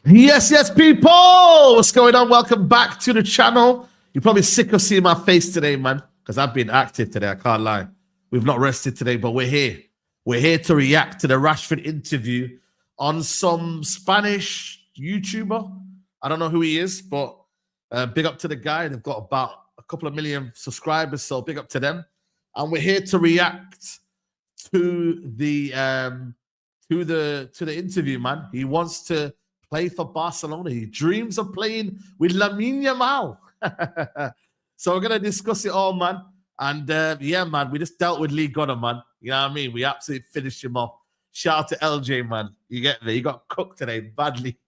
Yes, people. What's going on? Welcome back to the channel. You're probably sick of seeing my face today, man, because I've been active today. I can't lie. We've not rested today, but we're here. We're here to react to the Rashford interview on some Spanish YouTuber. I don't know who he is, but big up to the guy. They've got about a couple of million subscribers, so big up to them. And we're here to react to the interview, man. He wants to play for Barcelona. He dreams of playing with Lamine Yamal. So we're gonna discuss it all, man. And yeah, man, we just dealt with Lee Gunner, man. You know what I mean? We absolutely finished him off. Shout out to LJ, man. You get me? He got cooked today badly.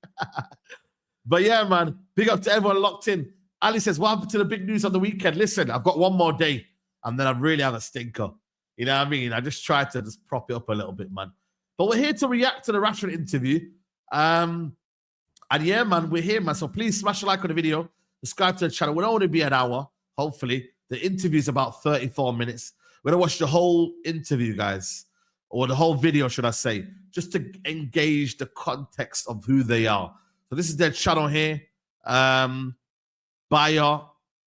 But yeah, man, big up to everyone locked in. Ali says, what happened to the big news on the weekend? Listen, I've got one more day, and then I really have a stinker. You know what I mean? I just tried to just prop it up a little bit, man. But we're here to react to the Rashford interview. And yeah, man, we're here, man. So please smash a like on the video. Subscribe to the channel. We'll only be an hour, hopefully. The interview's about 34 minutes. We're going to watch the whole interview, guys. Or the whole video, should I say. Just to engage the context of who they are. So this is their channel here. Bayer,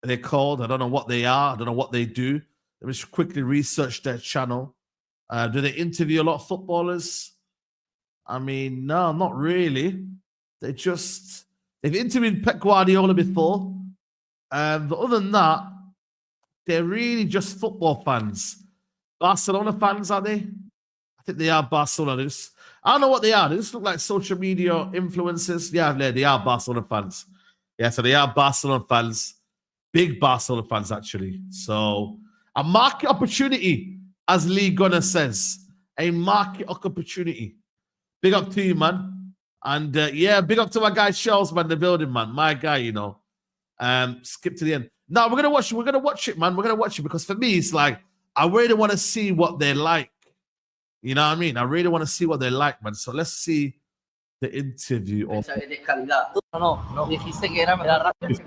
they're called. I don't know what they are. I don't know what they do. Let me just quickly research their channel. Do they interview a lot of footballers? I mean, no, not really. They've interviewed Pep Guardiola before. But other than that, they're really just football fans. Barcelona fans, are they? I think they are Barcelona. I don't know what they are. They just look like social media influencers. Yeah, they are Barcelona fans. Yeah, so they are Barcelona fans. Big Barcelona fans, actually. So, a market opportunity, as Lee Gunner says. A market opportunity. Big up to you, man. And yeah, big up to my guy Shells, man, the building, man. My guy, you know. Skip to the end. No, we're gonna watch it, man. We're gonna watch it because for me, it's like I really want to see what they're like. You know what I mean? I really want to see what they're like, man. So let's see the interview. No, dijiste que era Rashford.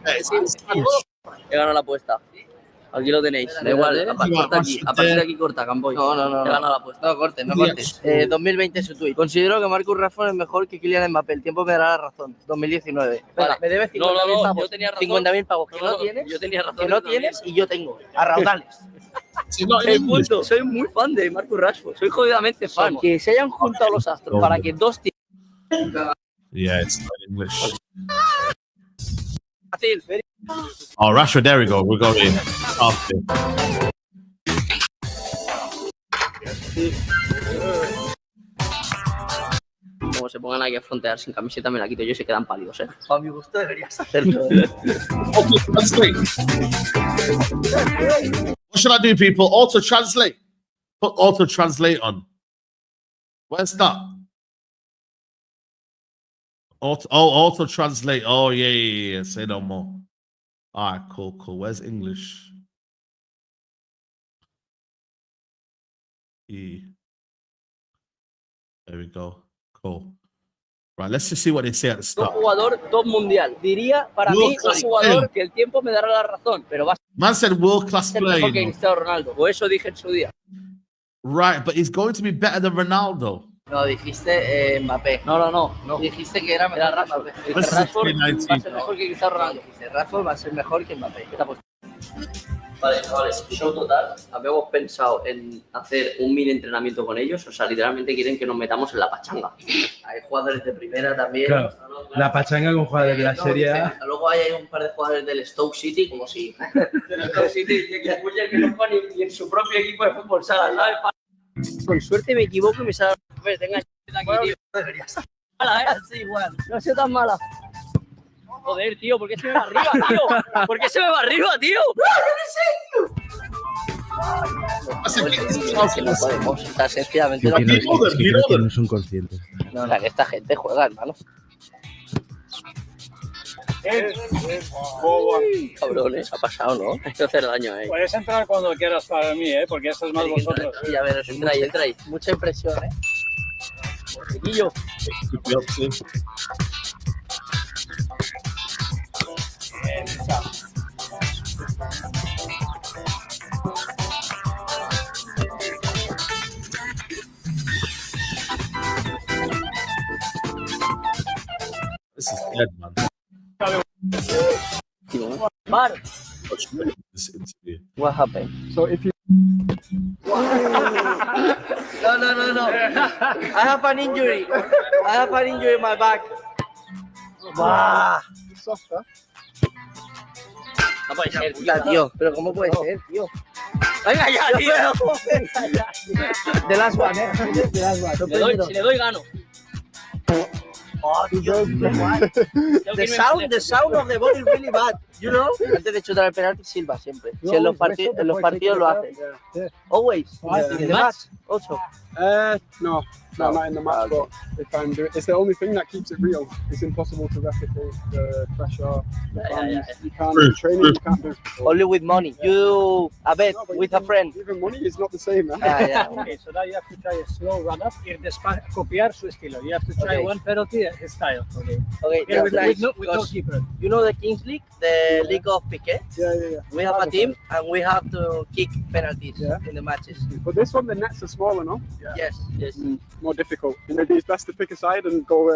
He ganado la apuesta. Aquí lo tenéis. Da igual, a partir de aquí corta, Camboy. No. He ganado la apuesta. No cortes. 2020 su tweet. Considero que Marcus Rashford es mejor que Kylian Mbappé. El tiempo me dará la razón. 2019. Vale, me debes 50.000 pavos. Yo tenía razón. 50.000 pavos. Que no tienes. Yo tenía razón. Que no tienes y yo tengo. A raudales. El punto. Soy muy fan de Marcus Rashford. Soy jodidamente fan. Que se hayan juntado los astros para que dos tíos. Yeah, it's not English. Oh, Rashford, there we go. We're going after. Como se pongan aquí a frontear sin camiseta me la quito yo y se quedan pálidos, ¿eh? A mi gusto deberías hacerlo. What should I do, people? Auto translate. Put auto translate on. Where's that? Auto translate. Oh, yeah. Say no more. All right, cool. Where's English? E. There we go. Cool. Right, let's just see what they say at the start. Un jugador top mundial. Diría para mí un jugador que el tiempo me dará la razón, pero va a Man said world class ser player. mejor que Cristiano Ronaldo. O eso dije en su día. Right, but he's going to be better than Ronaldo. No, dijiste Mbappé. No. Dijiste que era Rashford. Rashford va a ser mejor que Cristiano Ronaldo. Dijiste Rashford va a ser mejor que Mbappé. ¿Qué te ha puesto? Vale, chavales, show total. Habíamos pensado en hacer un mini entrenamiento con ellos. O sea, literalmente quieren que nos metamos en la pachanga. Hay jugadores de primera también. Claro, la pachanga con jugadores de la Serie A. Luego hay un par de jugadores del Stoke City, como si del Stoke City que no juega ni en su propio equipo de fútbol sala, ¿sabes? Con suerte me equivoco y me sale. Tenga aquí, tío. Deberías así igual. No sé tan mala. Joder, tío, ¿por qué se me va arriba, tío? ¿Por qué se me va arriba, tío? No podemos estar sencillamente. No son conscientes. No, o sea, que esta gente juega, hermano. Cabrones, ha pasado, ¿no? Hay que hacer daño, Puedes entrar cuando quieras para mí, porque esto es más vosotros. Sí, a ver, entra ahí. Mucha impresión, Chiquillo. This is dead, man. Mar, This interview. what happened? So if you No. I have an injury. I have an injury in my back. Wow. softer, No puede ser, tío. Pero ¿cómo puede ser, tío? Venga ya, tío. The last one, The last one. Si le doy, gano. Oh, tío. The sound of the ball is really bad. You know? Antes de chutar el penalti, silba siempre. Si en los partidos lo hace. Always. In the match, also. no, not in the match, but if I'm doing, it's the only thing that keeps it real. It's impossible to replicate the pressure, the fans. You can't training, you can't do. Only with money. You a bet No, but with a friend. Even money is not the same. Huh? Yeah. Okay, so now you have to try a slow run up. Copiar su estilo. You have to try Okay. one penalty his style. Okay. Okay, Yeah, that's nice. with no Because keeper. you know the Kings League, the League of Piquet. Yeah. We have a team and we have to kick penalties in the matches. But this one, the nets are smaller, no? Yes. More difficult. Maybe it's best to pick a side and go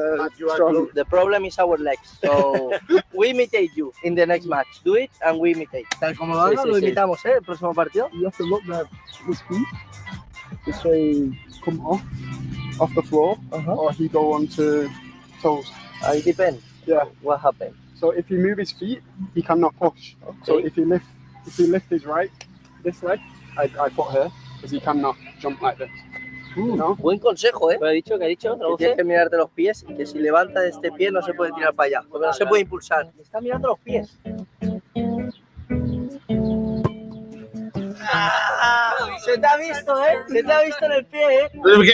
strong. The problem is our legs. So we imitate you in the next match. Do it and we imitate. Tal como lo haga, lo imitamos, el próximo partido. You have to look at his feet. This way, come off the floor, or he go onto toes. It depends. Yeah. What happened? So if you move his feet, he cannot push. So if you lift his this leg, I put here, because he cannot jump like this. No? Buen consejo, ¿eh? ¿Qué ha dicho? Que tienes que mirarte los pies y que si levanta este pie no se puede tirar para allá, porque no se puede impulsar. Está mirando los pies. Se te ha visto, ¿eh? Se te ha visto en el pie, ¿eh? We're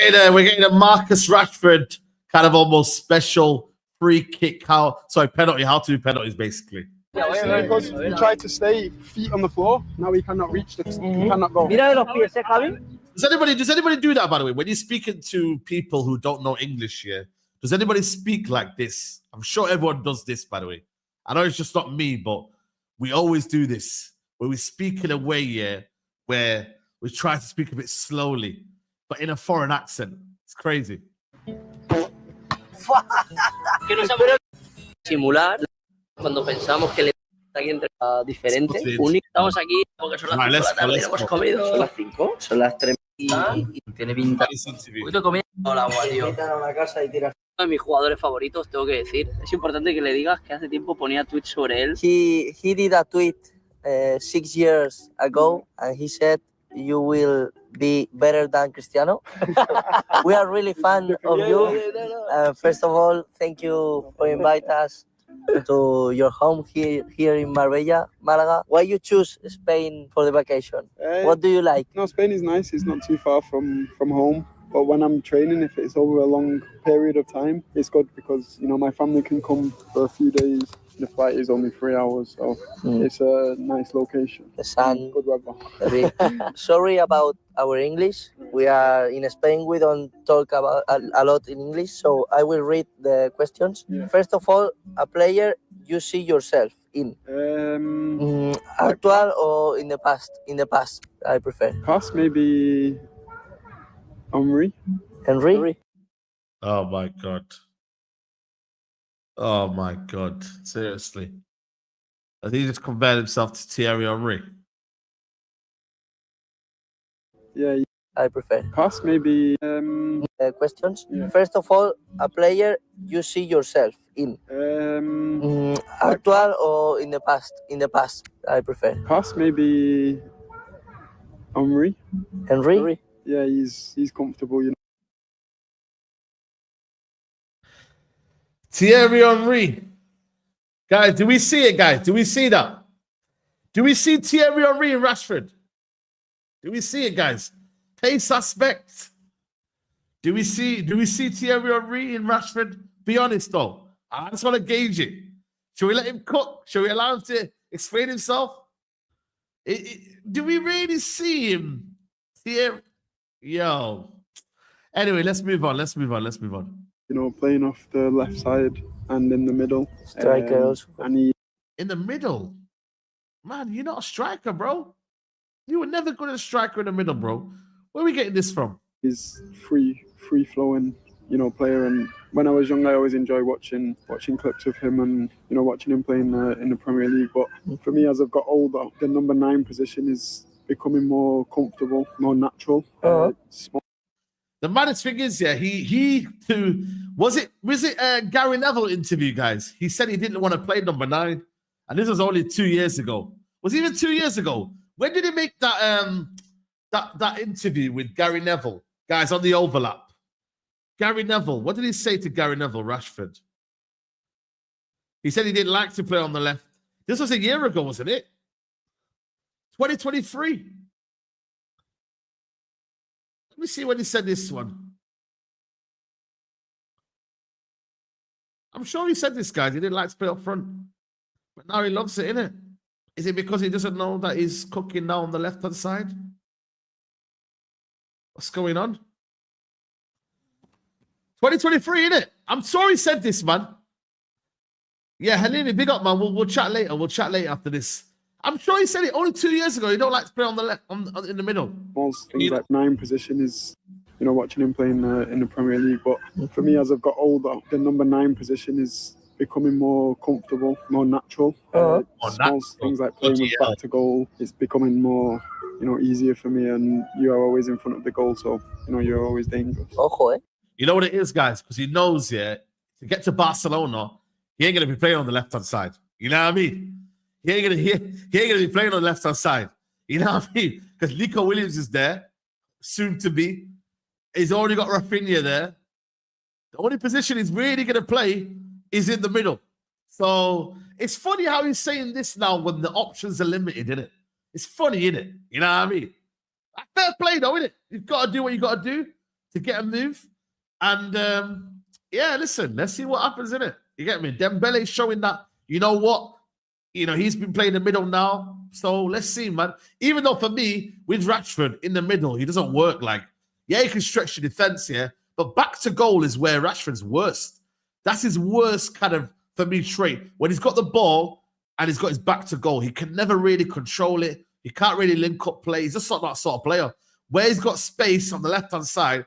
getting a Marcus Rashford kind of almost special free kick. Penalty. How to do penalties, basically. Because he tried to stay feet on the floor, now he cannot reach he cannot go. Mira de los pies, ¿eh, Javi? Does anybody do that, by the way? When you're speaking to people who don't know English here, does anybody speak like this? I'm sure everyone does this, by the way. I know it's just not me, but we always do this, where we speak in a way, where we try to speak a bit slowly, but in a foreign accent. It's crazy. Simular cuando pensamos que le está aquí entre diferente, único. Estamos aquí porque son las 5 de la tarde, no hemos comido. Son las 5, son las 3 y tiene pinta. Un poquito de comida. Hola, agua, tío. Uno de mis jugadores favoritos, tengo que decir. Es importante que le digas que hace tiempo ponía tweets sobre él. He did a tweet 6 years ago and he said you will be better than Cristiano. We are really fan of you. First of all, thank you for inviting us to your home here in Marbella, Malaga. Why you choose Spain for the vacation? What do you like? No, Spain is nice. It's not too far from home. But when I'm training, if it's over a long period of time, it's good because my family can come for a few days. The flight is only 3 hours, so it's a nice location. The sun. Good weather. Sorry about our English. We are in Spain. We don't talk about a lot in English, so I will read the questions. Yeah. First of all, a player you see yourself in. Actual or in the past? In the past, I prefer. Past maybe Henry. Henry? Oh my god. Oh my god. Seriously. I think he just compared himself to Thierry Henry. Yeah. I prefer. Past maybe. Questions. Yeah. First of all, a player you see yourself in. Actual or in the past? In the past, I prefer. Past maybe Henry. Henry? Yeah, he's comfortable. Thierry Henry. Guys, do we see it, guys? Do we see that? Do we see Thierry Henry and Rashford? Do we see it, guys? Pay suspect. Do we see Thierry Henry and Rashford? Be honest, though. I just want to gauge it. Should we let him cook? Should we allow him to explain himself? Do we really see him? Thierry? Yo. Anyway, let's move on. Playing off the left side and in the middle. Striker also. And In the middle. Man, you're not a striker, bro. You were never good at a striker in the middle, bro. Where are we getting this from? he's free flowing player. And when I was young, I always enjoyed watching clips of him and watching him playing in the Premier League. But for me, as I've got older, the number 9 position is becoming more comfortable, more natural. The maddest thing is, he too was it Gary Neville interview, guys? He said he didn't want to play number 9, and this was only 2 years ago. Was it even 2 years ago? When did he make that that interview with Gary Neville, guys, on the overlap? Gary Neville, what did he say to Gary Neville, Rashford? He said he didn't like to play on the left. This was a year ago, wasn't it? 2023. Let me see when he said this one. I'm sure he said this, guys. He didn't like to play up front. But now he loves it, innit? Is it because he doesn't know that he's cooking now on the left-hand side? What's going on? 2023, innit? I'm sure he said this, man. Yeah, Helene, big up, man. We'll chat later. We'll chat later after this. I'm sure he said it only 2 years ago. He don't like to play on the left, in the middle. Most things like 9 position is, watching him playing in the Premier League. But for me, as I've got older, the number 9 position is becoming more comfortable, more natural. Small things like playing with back to goal, it's becoming more, easier for me. And you are always in front of the goal, so you're always dangerous. You know what it is, guys? Because he knows, to get to Barcelona, he ain't gonna be playing on the left-hand side. You know what I mean? He ain't gonna be playing on the left-hand side. You know what I mean? Because Nico Williams is there, soon to be. He's already got Rafinha there. The only position he's really gonna play is in the middle. So it's funny how he's saying this now when the options are limited, isn't it? It's funny, isn't it? You know what I mean? Fair play, though, isn't it? You've got to do what you got to do to get a move. And listen, let's see what happens, innit? You get me? Dembele's showing that, you know what? He's been playing the middle now. So let's see, man. Even though for me, with Rashford in the middle, he doesn't work like, he can stretch the defense, but back to goal is where Rashford's worst. That's his worst kind of, for me, trait. When he's got the ball and he's got his back to goal, he can never really control it. He can't really link up play. He's just not that sort of player. Where he's got space on the left-hand side,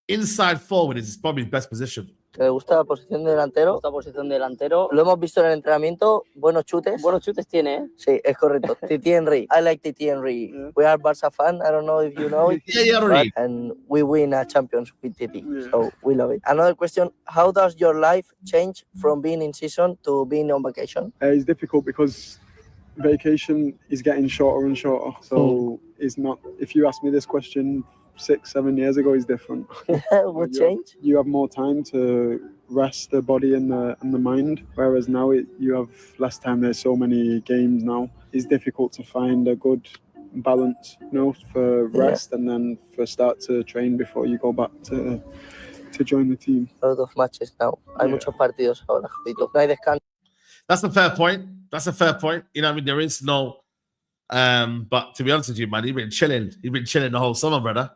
inside forward is probably his best position. ¿Te gusta la posición de delantero? Esta posición de delantero. Lo hemos visto en el entrenamiento. Buenos chutes. Buenos chutes tiene, ¿eh? Sí, es correcto. Titi Henry. I like Titi Henry. Yeah. We are Barca fan. I don't know if you know it. Henry. And we win a champions with Titi. Yeah. So we love it. Another question. How does your life change from being in season to being on vacation? It's difficult because vacation is getting shorter and shorter. So it's not, if you ask me this question 6-7 years ago, is different. What change? You have more time to rest the body and the mind, whereas now you have less time. There's so many games now. It's difficult to find a good balance, for rest and then for start to train before you go back to join the team. A lot of matches now. Hay muchos partidos ahora. No hay descanso. That's a fair point. You know what I mean? There is no but to be honest with you, man, you've been chilling the whole summer, brother.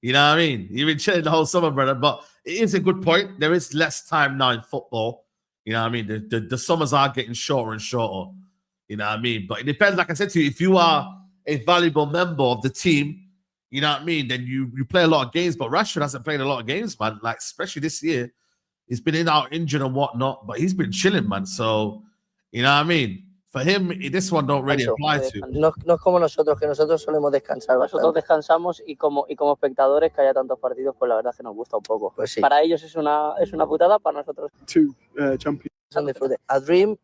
You know what I mean? You've been chilling the whole summer, brother. But it is a good point. There is less time now in football. You know what I mean? The summers are getting shorter and shorter. You know what I mean? But it depends, like I said to you, if you are a valuable member of the team, you know what I mean, then you play a lot of games. But Rashford hasn't played a lot of games, man. Like, especially this year. He's been in out injured and whatnot, but he's been chilling, man. So, you know what I mean? For him, this one don't really apply to. No es como nosotros, que nosotros solemos descansar. Nosotros descansamos y como espectadores que haya tantos partidos, pues la verdad es que nos gusta un poco. Pues sí. Para ellos es una putada, para nosotros. 2 champions. A dream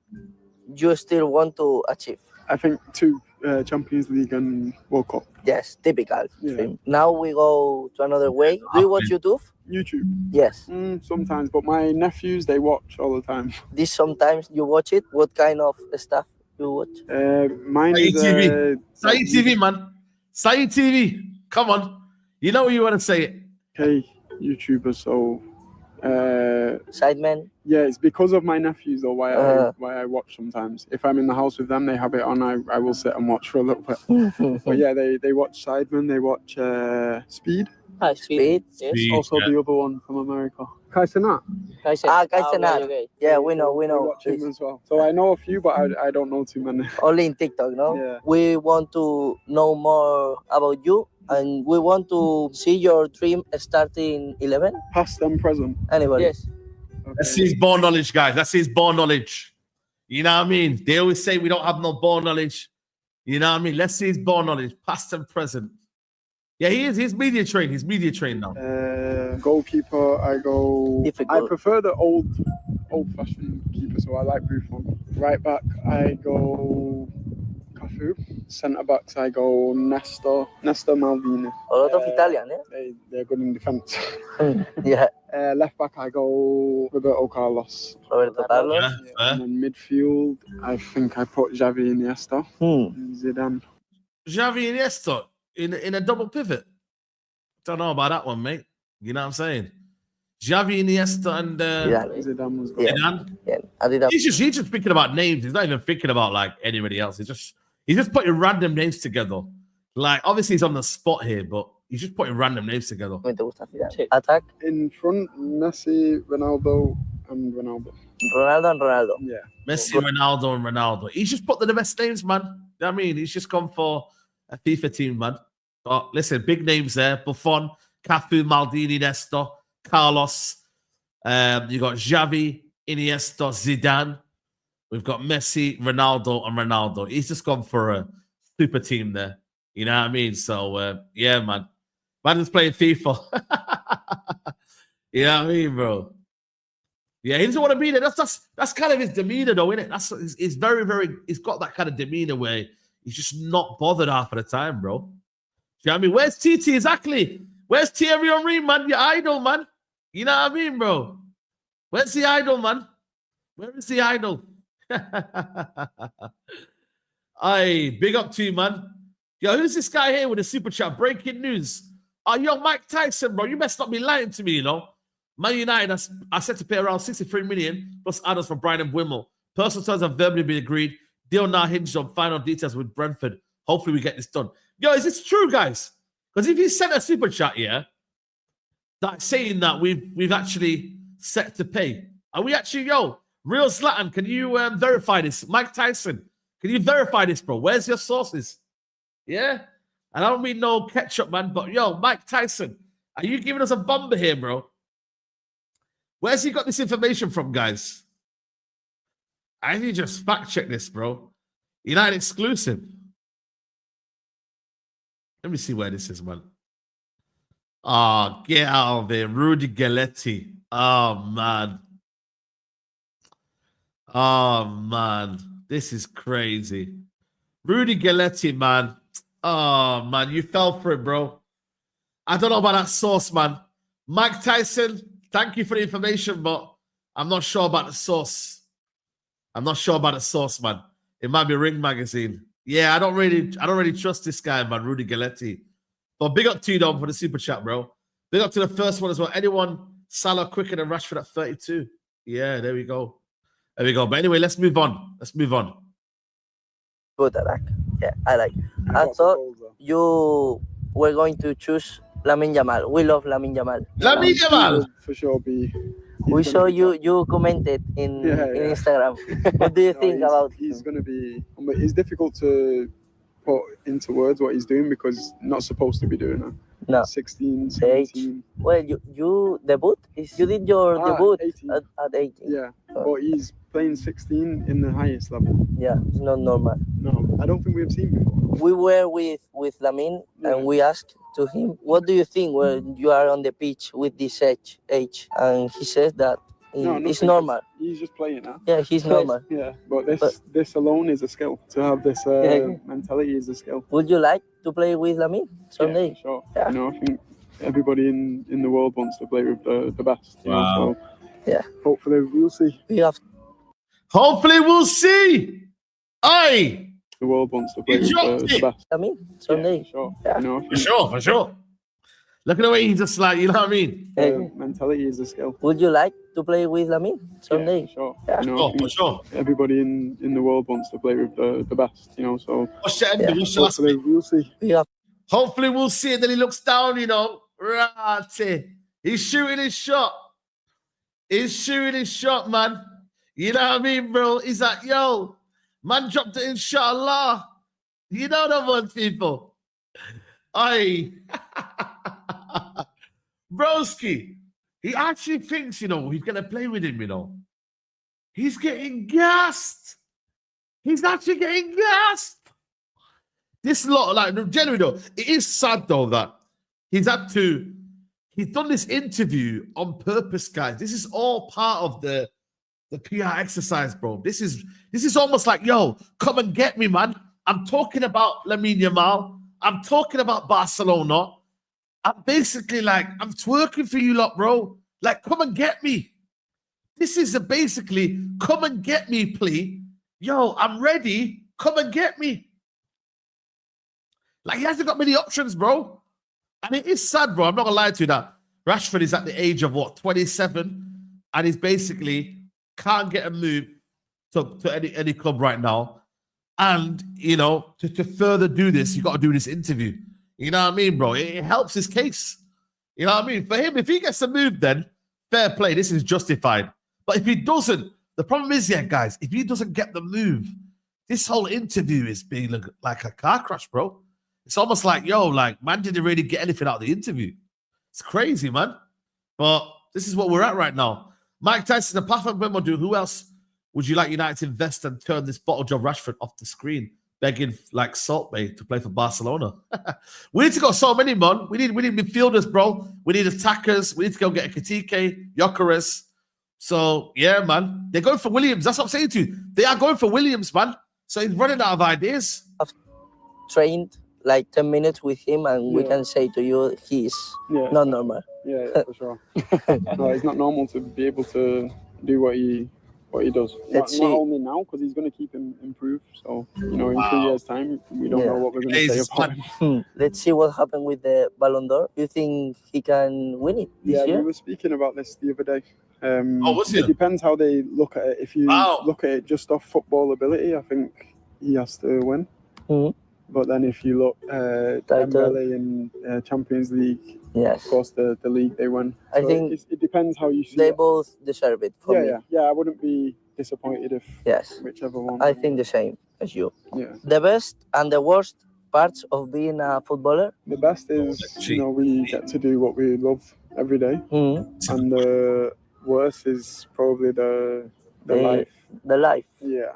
you still want to achieve? I think 2 Champions League and World Cup. Yes, typical dream. Now we go to another way. Do you watch YouTube? YouTube? Yes. Sometimes, but my nephews, they watch all the time. This sometimes you watch it? What kind of stuff you watch? Mine is Saeed TV, man. Saeed TV. Come on. You know what you want to say it. Hey, YouTuber, so... Sidemen? Yeah, it's because of my nephews, though, why I watch sometimes. If I'm in the house with them, they have it on, I will sit and watch for a little bit. But yeah, they watch Sidemen, they watch Speed. Speed. Yes. Also the other one from America. Kai Cenat. Okay. Yeah, we know. Watch him as well. So I know a few, but I don't know too many. Only in TikTok, no? Yeah. We want to know more about you. and we want to see your dream starting 11. Past and present. Anybody? Yes. Let's see his ball knowledge, guys. Let's see his ball knowledge. You know what I mean? They always say we don't have no ball knowledge. You know what I mean? Let's see his ball knowledge, past and present. Yeah, he is. He's media trained. He's media trained now. Goalkeeper, I go. Difficult. I prefer the old-fashioned keeper, so I like Buffon. Right back, I go Cafu. Centre backs, I go Nestor Maldini. A lot of Italian, eh? They're good in defence. Yeah. Left back, I go Roberto Carlos. Roberto Carlos. Yeah. And then midfield, I think I put Xavi Iniesta. And Zidane. Xavi Iniesta in a double pivot. Don't know about that one, mate. You know what I'm saying? Xavi Iniesta and Zidane was good. Zidane. Yeah. He's just thinking about names. He's not even thinking about like anybody else. He's just putting random names together. Like obviously he's on the spot here, but he's just putting random names together. Attack. In front, Messi, Ronaldo, and Ronaldo. Ronaldo. Yeah. Messi, Ronaldo, and Ronaldo. He's just put the best names, man. You know what I mean? He's just gone for a FIFA team, man. But listen, big names there. Buffon, Cafu, Maldini, Nestor, Carlos. You got Xavi, Iniesta, Zidane. We've got Messi, Ronaldo, and Ronaldo. He's just gone for a super team there. You know what I mean? So, yeah, man. Man is playing FIFA. You know what I mean, bro? Yeah, he doesn't want to be there. That's kind of his demeanor, though, isn't it? He's very, very... He's got that kind of demeanor where he's just not bothered half of the time, bro. Do you know what I mean? Where's TT exactly? Where's Thierry Henry, man? Your idol, man. You know what I mean, bro? Where's the idol, man? Where is the idol? Aye, big up to you, man. Yo, who's this guy here with a super chat? Breaking news. Oh, yo, Mike Tyson, bro. You best not be lying to me, you know. Man United are set to pay around 63 million plus add-ons for Brian and Wimmel. Personal terms have verbally been agreed. Deal now hinged on final details with Brentford. Hopefully we get this done. Yo, is this true, guys? Because if you sent a super chat here, that's saying that we've actually set to pay. Are we actually, yo, real Zlatan, can you verify this? Mike Tyson, can you verify this, bro? Where's your sources? Yeah? And I don't mean no ketchup, man, but yo, Mike Tyson, are you giving us a bomber here, bro? Where's he got this information from, guys? I need to just fact check this, bro. United exclusive. Let me see where this is, man. Oh, get out of there. Rudy Galletti. Oh, man. Oh, man. This is crazy. Rudy Galletti, man. Oh, man. You fell for it, bro. I don't know about that source, man. Mike Tyson, thank you for the information, but I'm not sure about the source. I'm not sure about the source, man. It might be Ring Magazine. Yeah, I don't really trust this guy, man, Rudy Galletti. But big up to you, Dom, for the super chat, bro. Big up to the first one as well. Anyone Salah quicker than Rashford at 32? Yeah, there we go. There we go. But anyway, let's move on. Let's move on. Good attack. Yeah, I like. I thought you were going to choose Lamine Yamal. We love Lamine Yamal. Lamine Yamal! For sure be... We saw you commented in Instagram. What do you think about him? He's going to be... It's difficult to put into words what he's doing because not supposed to be doing it. No. 16, 17. Well, you debut? You did your debut 18. at 18. Yeah, but he's playing 16 in the highest level. Yeah, it's not normal. No, I don't think we've seen before. We were with Lamine and we asked to him, what do you think when you are on the pitch with this age? And he says that it's normal. He's just playing now. Yeah, he's normal. Yeah, but this alone is a skill. To have this mentality is a skill. Would you like to play with Lamine someday? Yeah, sure. Yeah. You know, I think everybody in the world wants to play with the best. You know, so yeah. Hopefully we'll see. Hopefully we'll see. Aye. The world wants to play with the best. Lamine someday. Yeah, sure. Yeah. You know, For sure. Look at the way he's just like, you know what I mean? Mentality is a skill. Would you like to play with Lamine someday? Yeah, sure. Yeah. You know, For sure. Everybody in the world wants to play with the best, you know, so Hopefully we'll see. Yeah. Hopefully we'll see it. Then he looks down, you know. Right. He's shooting his shot. He's shooting his shot, man. You know what I mean, bro? He's like, yo, man dropped it, inshallah. You know that one, people. Aye. Broski, he actually thinks, he's going to play with him, He's getting gassed. He's actually getting gassed. This lot, generally though, it is sad though that he's done this interview on purpose, guys. This is all part of the PR exercise, bro. This is almost like, yo, come and get me, man. I'm talking about Lamine Yamal. I'm talking about Barcelona. I'm basically I'm twerking for you lot, bro. Come and get me. This is basically come and get me plea. Yo, I'm ready. Come and get me. He hasn't got many options, bro. And it is sad, bro. I'm not going to lie to you that Rashford is at the age of, 27? And he's basically can't get a move to any club right now. And, to further do this, you got to do this interview. You know what I mean, bro? It helps his case. You know what I mean? For him, if he gets a move, then fair play. This is justified. But if he doesn't, the problem is, guys, if he doesn't get the move, this whole interview is being like a car crash, bro. It's almost like, man didn't really get anything out of the interview. It's crazy, man. But this is what we're at right now. Mike Tyson, the Papa Bemodou, who else would you like United to invest and turn this bottle job Rashford off the screen, begging Salt Bay to play for Barcelona? We need to go so many, man. We need midfielders, bro. We need attackers. We need to go get a Katike, Gyökeres. So, yeah, man. They're going for Williams. That's what I'm saying to you. They are going for Williams, man. So he's running out of ideas. I've trained 10 minutes with him, and we can say to you, he's not normal. Yeah, for sure. No, it's not normal to be able to do what he does. Not only now, because he's going to keep him improve. So, in 3 years' time, we don't know what we're going to say about him. Let's see what happened with the Ballon d'Or. Do you think he can win it this year? We were speaking about this the other day. Was it? It depends how they look at it. If you look at it just off football ability, I think he has to win. But then if you look Dembele in Champions League, of course the league they won. So I think it depends how you see they it. both deserve it for me. Yeah, I wouldn't be disappointed if whichever one. I think the same as you. Yeah. The best and the worst parts of being a footballer? The best is, we get to do what we love every day. And the worst is probably the life. The life. Yeah.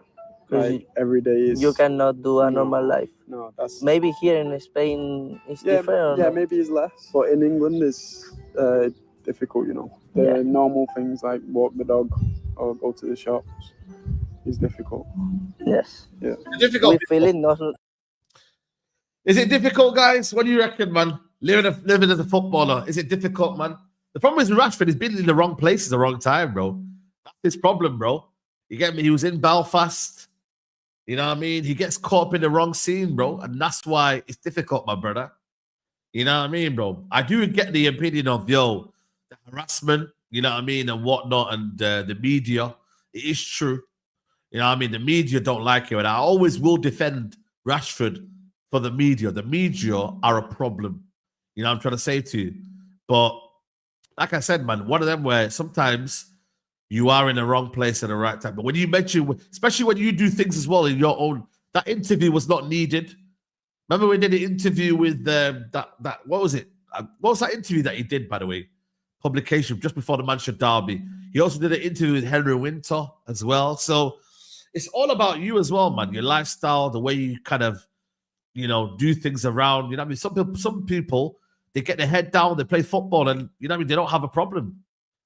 Every day is... You cannot do a normal life. No, that's... Maybe here in Spain it's different. Yeah, maybe it's less. But in England it's difficult, The normal things like walk the dog or go to the shops is difficult. Yes. Yeah. Difficult. We feel it not... Is it difficult, guys? What do you reckon, man? Living as a footballer, is it difficult, man? The problem is with Rashford, he's been in the wrong place at the wrong time, bro. That's his problem, bro. You get me? He was in Belfast. You know what I mean? He gets caught up in the wrong scene, bro. And that's why it's difficult, my brother. You know what I mean, bro? I do get the opinion of, the harassment, you know what I mean, and whatnot, and the media. It is true. You know what I mean? The media don't like him. And I always will defend Rashford for the media. The media are a problem. You know what I'm trying to say to you? But like I said, man, one of them where sometimes you are in the wrong place at the right time. But when you mention, especially when you do things as well in your own, that interview was not needed. Remember we did an interview with what was it? What was that interview that he did, by the way? Publication just before the Manchester derby. He also did an interview with Henry Winter as well. So it's all about you as well, man. Your lifestyle, the way you kind of, do things around. You know what I mean? Some people, they get their head down, they play football, and you know what I mean, they don't have a problem.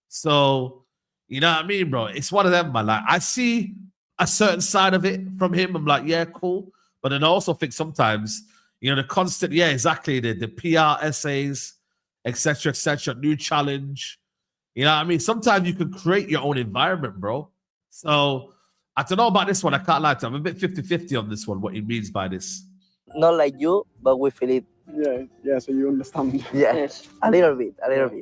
So, you know what I mean, bro? It's one of them, man. I see a certain side of it from him. I'm like, yeah, cool. But then I also think sometimes, the constant, exactly, the PR essays, etc., new challenge. You know what I mean? Sometimes you can create your own environment, bro. So I don't know about this one. I can't lie to you. I'm a bit 50-50 on this one, what he means by this. Not like you, but we feel it. Yeah, so you understand. Yes, a little bit.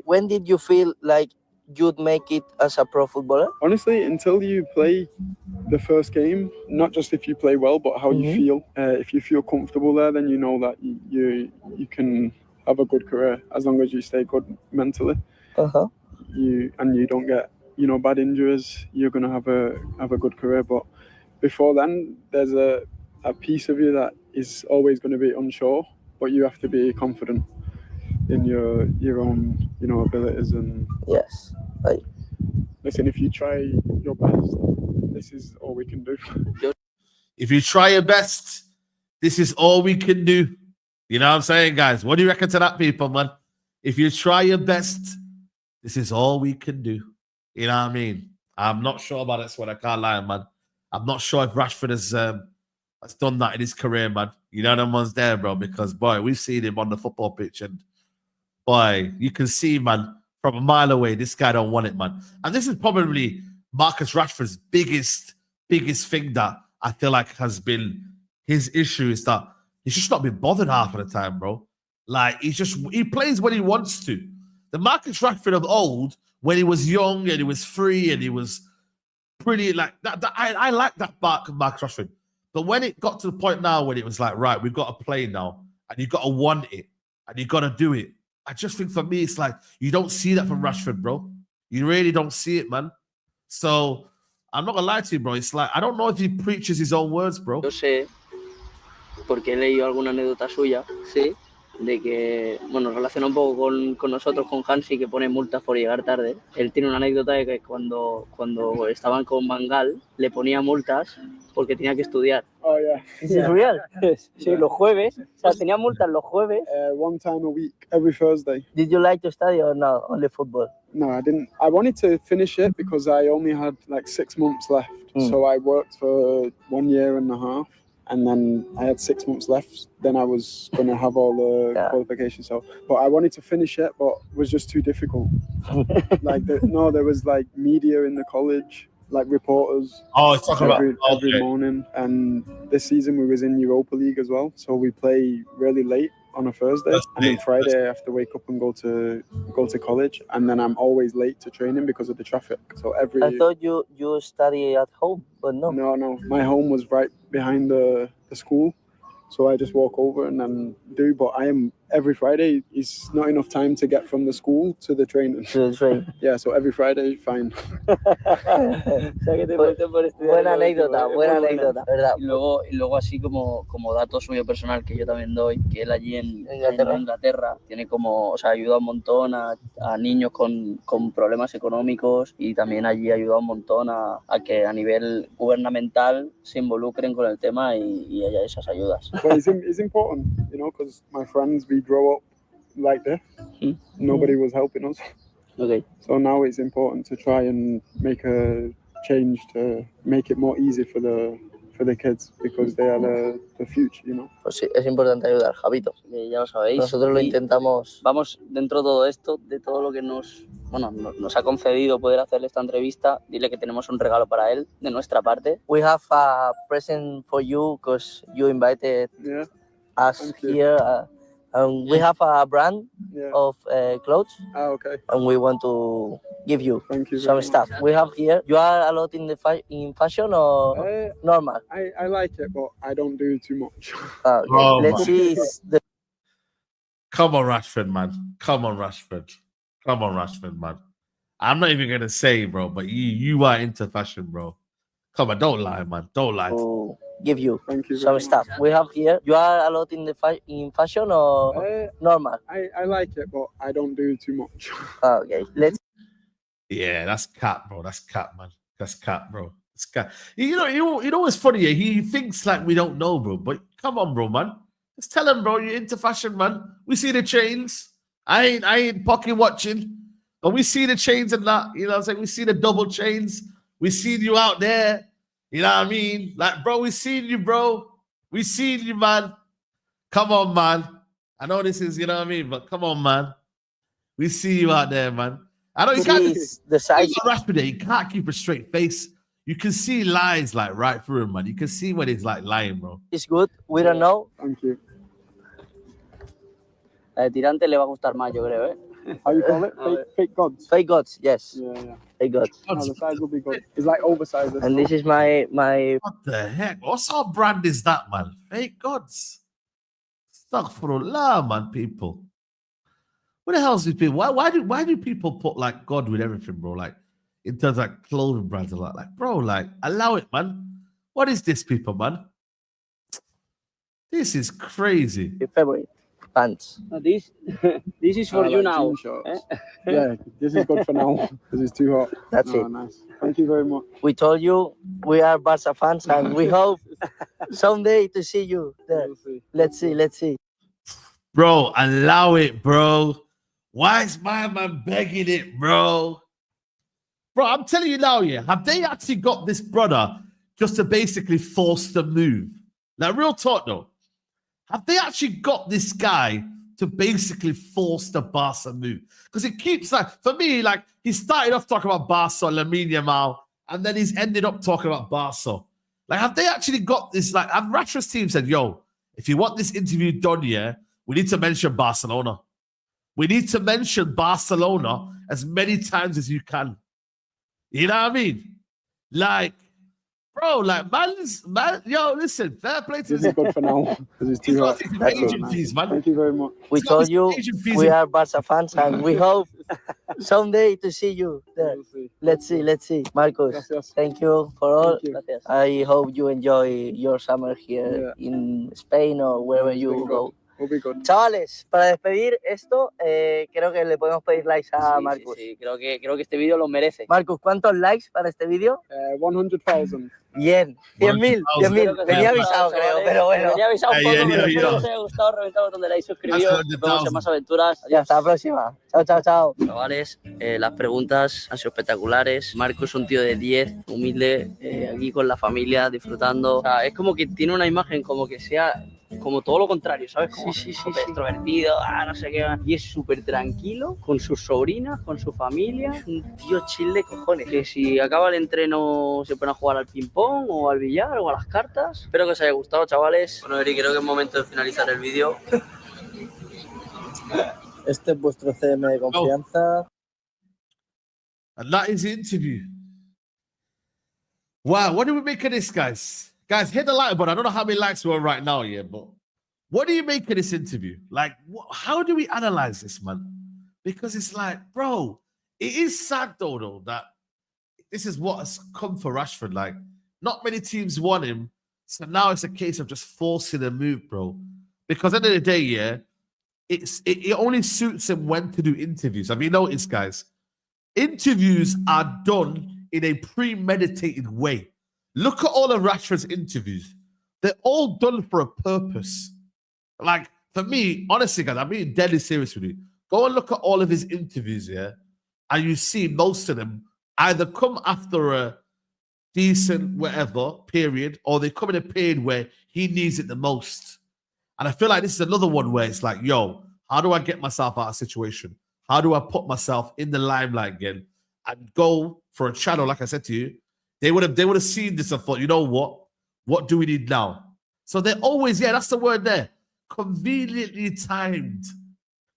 When did you feel like you'd make it as a pro footballer? Honestly, until you play the first game, not just if you play well, but how you feel. If you feel comfortable there, then you know that you can have a good career as long as you stay good mentally. You don't get bad injuries. You're gonna have a good career. But before then, there's a piece of you that is always going to be unsure. but you have to be confident in your own, you know, abilities. And Yes. Like, listen, if you try your best, this is all we can do. If you try your best, this is all we can do. You know what I'm saying, guys? What do you reckon to that, people, man? If you try your best, this is all we can do. You know what I mean? I'm not sure about this one. I can't lie, man. I'm not sure if Rashford has done that in his career, man. You know them ones there, bro, because, boy, we've seen him on the football pitch, and, boy, you can see, man, from a mile away, this guy don't want it, man. And this is probably Marcus Rashford's biggest thing that I feel like has been his issue, is that he's just not been bothered half of the time, bro. Like, he plays when he wants to. The Marcus Rashford of old, when he was young and he was free and he was pretty, like that I like that Marcus Rashford. But when it got to the point now when it was like, right, we've got to play now, and you've got to want it, and you've got to do it. I just think for me, it's like, you don't see that from Rashford, bro. You really don't see it, man. So, I'm not going to lie to you, bro. It's like, I don't know if he preaches his own words, bro. yo sé, porque he leído alguna anécdota suya, sí, de que, bueno, relaciona un poco con nosotros, con Hansi, que pone multas por llegar tarde. Él tiene una anécdota de que cuando estaban con Mangal, le ponía multas porque tenía que estudiar. Oh yeah. ¿Es real? Sí, los jueves. O sea, tenía multas los jueves. One time a week, every Thursday. Did you like to study or no? Only football? No, I didn't. I wanted to finish it because I only had like 6 months left. So I worked for 1 year and a half, and then I had 6 months left. Then I was going to have all the qualifications. So, but I wanted to finish it, but it was just too difficult. There was like media in the college, like reporters. Oh, it's talking every morning. And this season we was in Europa League as well. So we play really late on a Thursday, and then Friday I have to wake up and go to college, and then I'm always late to training because of the traffic. So I thought you study at home, but no. No, my home was right behind the school, so I just walk over and then do. But every Friday is not enough time to get from the school to the training. To the train. Yeah, so every Friday, fine. Buena anécdota, ¿verdad? Y luego así como dato suyo personal que yo también doy, que él allí en Inglaterra tiene como, o sea, ayuda un montón a niños con problemas económicos, y también allí ayuda un montón a que a nivel gubernamental se involucren con el tema y haya esas ayudas. But it's important, you know, because my friends, we grow up like this. Nobody was helping us. Okay. So now it's important to try and make a change to make it more easy for the kids, because they are the future, you know. Pues sí, es importante ayudar, Javito. Ya lo sabéis. Nosotros lo intentamos. Vamos, dentro de todo esto, de todo lo que nos ha concedido poder hacerle esta entrevista, dile que tenemos un regalo para él de nuestra parte. We have a present for you because you invited us here. And we have a brand of clothes. Okay. And we want to give you Thank you some stuff. We have here. You are a lot in fashion or normal? I like it, but I don't do too much. Okay. Oh, Let's see. Come on, Rashford, man. Come on, Rashford, man. I'm not even gonna say, bro, but you are into fashion, bro. Come on, don't lie, man. Don't lie. To give you Thank you some stuff. We have here. You are a lot in fashion or normal? I like it, but I don't do too much. Okay. Let's. Yeah, that's cat, bro. That's cat, man. That's cat, bro. It's cat. You know what's funny? He thinks like we don't know, bro. But come on, bro, man. Just tell him, bro, you're into fashion, man. We see the chains. I ain't pocket watching. But we see the chains and that. You know what I'm saying? We see the double chains. We seen you out there. You know what I mean? Like, bro, we seen you, bro. We seen you, man. Come on, man. I know this is, you know what I mean? But come on, man. We see you out there, man. I know you can't. The size. Rashford, he can't keep a straight face. You can see lies like right through him, man. You can see when he's like lying, bro. It's good. We don't know. Thank you. La de tirante le va a gustar más, yo creo, ¿eh? How you call it? Fake gods. Fake gods, yes. Yeah. Fake gods. No, the size will be good. It's like oversized. And this is my. What the heck? What sort of brand is that, man? Fake gods. Astaghfirullah, man, people. What the hell is this people? Why do people put like God with everything, bro? Like in terms of like clothing brands a lot. Like, bro, like allow it, man. What is this, people, man? This is crazy. February. pants. This is for you like now. jean shorts. Yeah, this is good for now because it's too hot. That's Oh, it. nice. Thank you very much. We told you we are Barca fans and we hope someday to see you there. We'll see. Let's see. Bro, allow it, bro. Why is my man begging it, bro? Bro, I'm telling you now, yeah, have they actually got this brother just to basically force the move? Like, real talk, though. Have they actually got this guy to basically force the Barca move? Because it keeps, like, for me, like, he started off talking about Barca, Lamine Yamal, and then he's ended up talking about Barca. Like, have they actually got this? Like, have Rashford's team said, yo, if you want this interview done, yeah, we need to mention Barcelona. We need to mention Barcelona as many times as you can. You know what I mean? Like, bro, like, man, yo, listen, fair play to This is good for now because it's too hot. agent fees, man. Thank you very much. We It's not told you agent fees we in- are Barca fans and we hope someday to see you there. We'll see. Let's see. Marcos, Gracias. thank you for all. Thank you. I hope you enjoy your summer here in Spain or wherever you Been go. good. We'll be good. Chavales, para despedir esto, creo que le podemos pedir likes a Marcus. Sí, creo que este vídeo lo merece. Marcus, ¿cuántos likes para este vídeo? 100,000. Bien, 100.000, 10.000. Venía avisado, creo, pero bueno. Venía avisado un poco, Yeah, pero yeah, espero que yeah. os haya gustado. Reventar el botón de like, suscribiros. Nos vemos en más aventuras. Ya, hasta la próxima. Chao, chao, chao. Chavales, las preguntas han sido espectaculares. Marco es un tío de 10, humilde, aquí con la familia, disfrutando. O sea, es como que tiene una imagen como que sea como todo lo contrario, ¿sabes? Como súper extrovertido, no sé qué. Y es súper tranquilo con sus sobrinas, con su familia. Es un tío chill de cojones. Que si acaba el entreno se ponen a jugar al ping-pong o al billar o a las cartas. Espero que os haya gustado, chavales. Bueno, Eri, creo que es momento de finalizar el vídeo. Este es vuestro CM de confianza. And that is the interview. Wow, what do we make of this, guys? Guys, hit the like button. I don't know how many likes we're on right now, yeah, but what do you make of this interview? Like, how do we analyze this, man? Because it's like, bro, it is sad, though, that this is what has come for Rashford. Like, not many teams want him, so now it's a case of just forcing a move, bro. Because at the end of the day, yeah, it only suits him when to do interviews. Have you noticed, guys? Interviews are done in a premeditated way. Look at all of Rashford's interviews. They're all done for a purpose. Like, for me, honestly, guys, I'm being deadly serious with you. Go and look at all of his interviews, yeah, and you see most of them either come after a decent whatever period, or they come in a period where he needs it the most. And I feel like this is another one where it's like, yo, how do I get myself out of a situation? How do I put myself in the limelight again and go for a channel, like I said to you? They would have seen this and thought, you know what? What do we need now? So they're always, yeah, that's the word there, conveniently timed.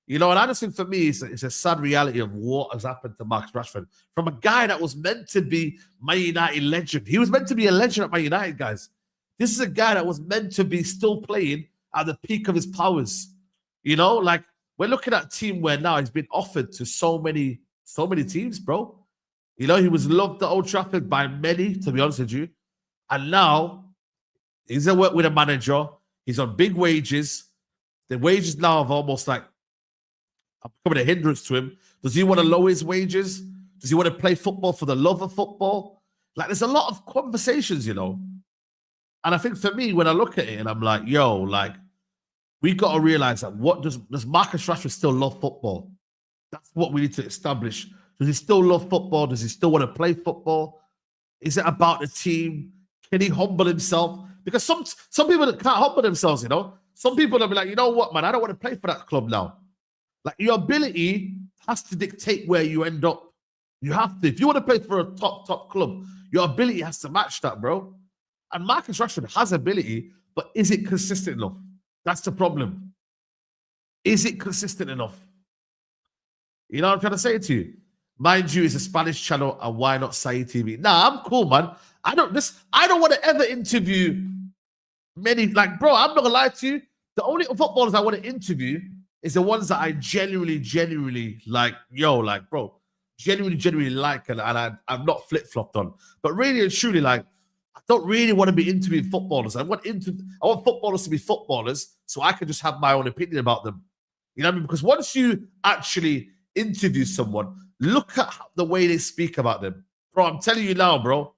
You know, and I just think for me, it's a sad reality of what has happened to Marcus Rashford. From a guy that was meant to be Man United legend. He was meant to be a legend at Man United, guys. This is a guy that was meant to be still playing at the peak of his powers. You know, like, we're looking at a team where now he's been offered to so many teams, bro. You know, he was loved at Old Trafford by many, to be honest with you. And now he's at work with a manager. He's on big wages. The wages now have almost like becoming a hindrance to him. Does he want to lower his wages? Does he want to play football for the love of football? Like, there's a lot of conversations, you know. And I think for me, when I look at it and I'm like, yo, like, we got to realize that what does Marcus Rashford still love football? That's what we need to establish. Does he still love football? Does he still want to play football? Is it about the team? Can he humble himself? Because some people that can't humble themselves, you know. Some people will be like, you know what, man, I don't want to play for that club now. Like, your ability has to dictate where you end up. You have to. If you want to play for a top club, your ability has to match that, bro. And Marcus Rashford has ability, but is it consistent enough? That's the problem. Is it consistent enough? You know what I'm trying to say to you? Mind you, it's a Spanish channel, and why not Saeed TV? Nah, I'm cool, man. I don't want to ever interview many, like, bro, I'm not gonna lie to you. The only footballers I want to interview is the ones that I genuinely like, yo, like, bro, genuinely like, and I'm not flip-flopped on. But really and truly, like, I don't really want to be interviewing footballers. I want footballers to be footballers so I can just have my own opinion about them. You know what I mean? Because once you actually interview someone, look at the way they speak about them. Bro, I'm telling you now, bro,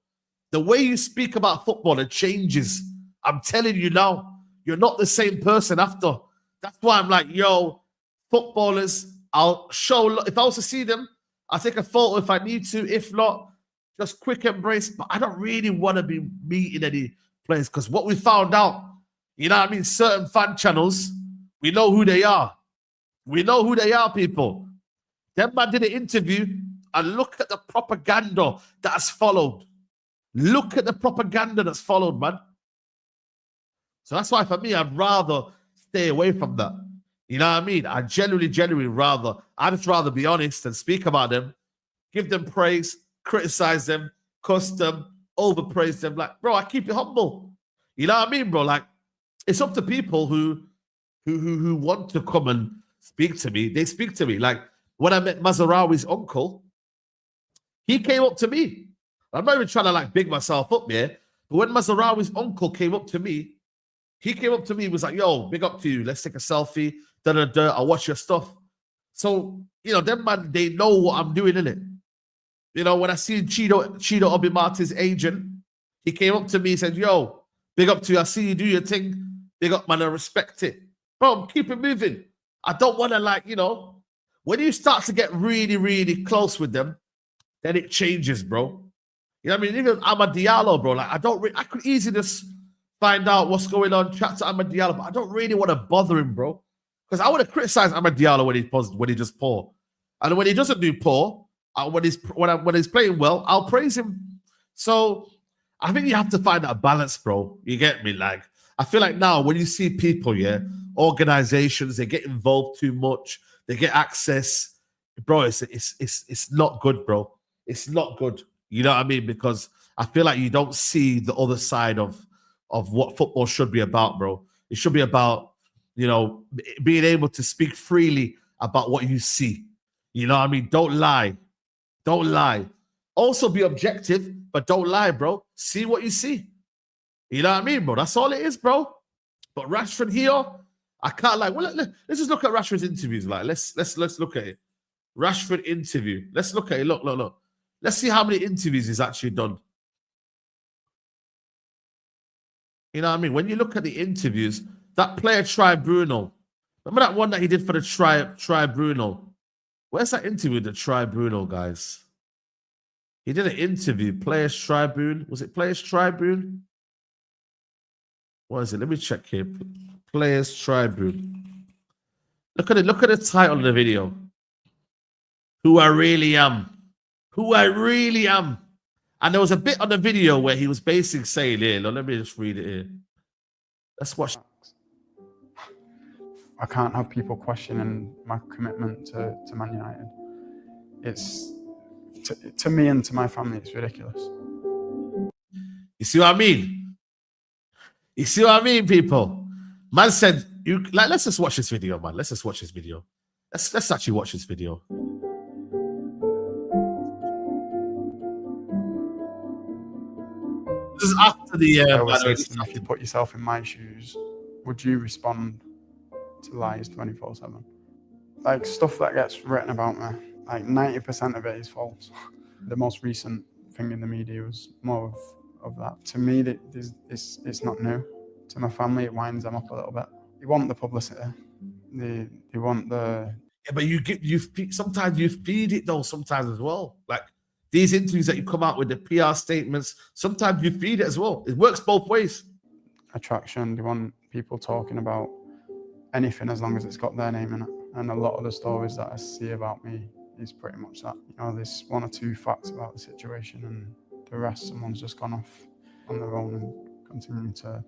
the way you speak about football, it changes. I'm telling you now, you're not the same person after. That's why I'm like, yo, footballers, I'll show, if I was to see them, I'll take a photo if I need to. If not, just quick embrace. But I don't really want to be meeting any players because what we found out, you know what I mean? Certain fan channels, we know who they are. We know who they are, people. Them man did an interview and look at the propaganda that has followed. Look at the propaganda that's followed, man. So that's why for me, I'd rather stay away from that. You know what I mean? I genuinely I'd just rather be honest and speak about them, give them praise, criticize them, cuss them, overpraise them. Like, bro, I keep it humble. You know what I mean, bro? Like, it's up to people who want to come and speak to me. They speak to me. Like, when I met Mazraoui's uncle, he came up to me. I'm not even trying to like big myself up here, but when Mazraoui's uncle came up to me, he came up to me and was like, yo, big up to you. Let's take a selfie. I'll watch your stuff. So, you know, them man, they know what I'm doing, innit? You know, when I see Chido Obi Martin's agent, he came up to me and said, yo, big up to you. I see you do your thing. Big up, man. I respect it. Bro, keep it moving. I don't want to like, you know, when you start to get really, really close with them, then it changes, bro. You know what I mean? Even Amad Diallo, bro, like I could easily just find out what's going on, chat to Amad Diallo, but I don't really want to bother him, bro. Because I want to criticize Amad Diallo when he just poor. And when he doesn't do poor, when he's playing well, I'll praise him. So I think you have to find that balance, bro. You get me? Like, I feel like now when you see people, yeah, organizations, they get involved too much, they get access, bro, it's not good, bro. It's not good. You know what I mean? Because I feel like you don't see the other side of what football should be about, bro. It should be about, you know, being able to speak freely about what you see. You know what I mean? Don't lie. Don't lie. Also be objective, but don't lie, bro. See what you see. You know what I mean, bro? That's all it is, bro. But Rashford here, I can't like. Well, let's just look at Rashford's interviews. Like, let's look at it. Rashford interview. Let's look at it. Look. Let's see how many interviews he's actually done. You know what I mean? When you look at the interviews, that player tribunal. Remember that one that he did for the tribunal? Where's that interview with the tribunal, guys? He did an interview. Players Tribune. Was it Players Tribune? What is it? Let me check here. Players Tribune. Look at it. Look at the title of the video. Who I really am. Who I really am. And there was a bit on the video where he was basically saying here. Let me just read it here. Let's watch. I can't have people questioning my commitment to Man United. It's to me and to my family, it's ridiculous. You see what I mean? You see what I mean, people? Man said, let's just watch this video, man. Let's just watch this video. Let's actually watch this video. This is after the. If you put yourself in my shoes, would you respond to lies 24/7? Like stuff that gets written about me, like 90% of it is false. The most recent thing in the media was more of that. To me, it's not new. To my family, it winds them up a little bit. They want the publicity. They want the. Yeah, but sometimes you feed it though. Sometimes as well, like these interviews that you come out with, the PR statements. Sometimes you feed it as well. It works both ways. Attraction. They want people talking about anything as long as it's got their name in it. And a lot of the stories that I see about me is pretty much that. You know, there's one or two facts about the situation, and the rest, someone's just gone off on their own and continuing to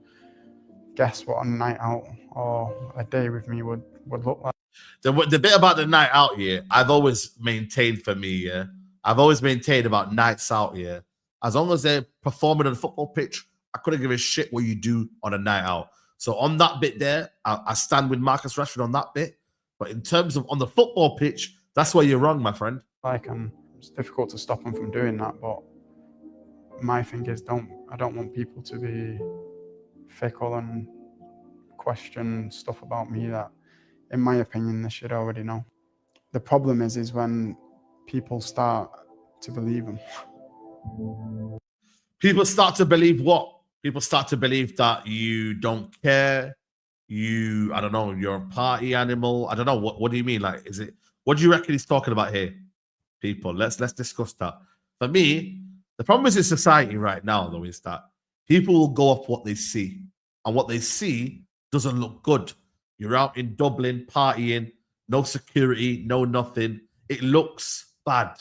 guess what a night out or a day with me would look like. The bit about the night out here, I've always maintained for me, yeah. I've always maintained about nights out here. As long as they're performing on the football pitch, I couldn't give a shit what you do on a night out. So on that bit there, I stand with Marcus Rashford on that bit. But in terms of on the football pitch, that's where you're wrong, my friend. It's difficult to stop them from doing that, but my thing is I don't want people to be fickle and question stuff about me that, in my opinion, they should already know. The problem is when people start to believe them. People start to believe what? People start to believe that you don't care. I don't know, you're a party animal. I don't know. What do you mean? Like, what do you reckon he's talking about here? People, let's discuss that. For me, the problem is in society right now, though, is that people will go off what they see. And what they see doesn't look good. You're out in Dublin partying, no security, no nothing. It looks bad.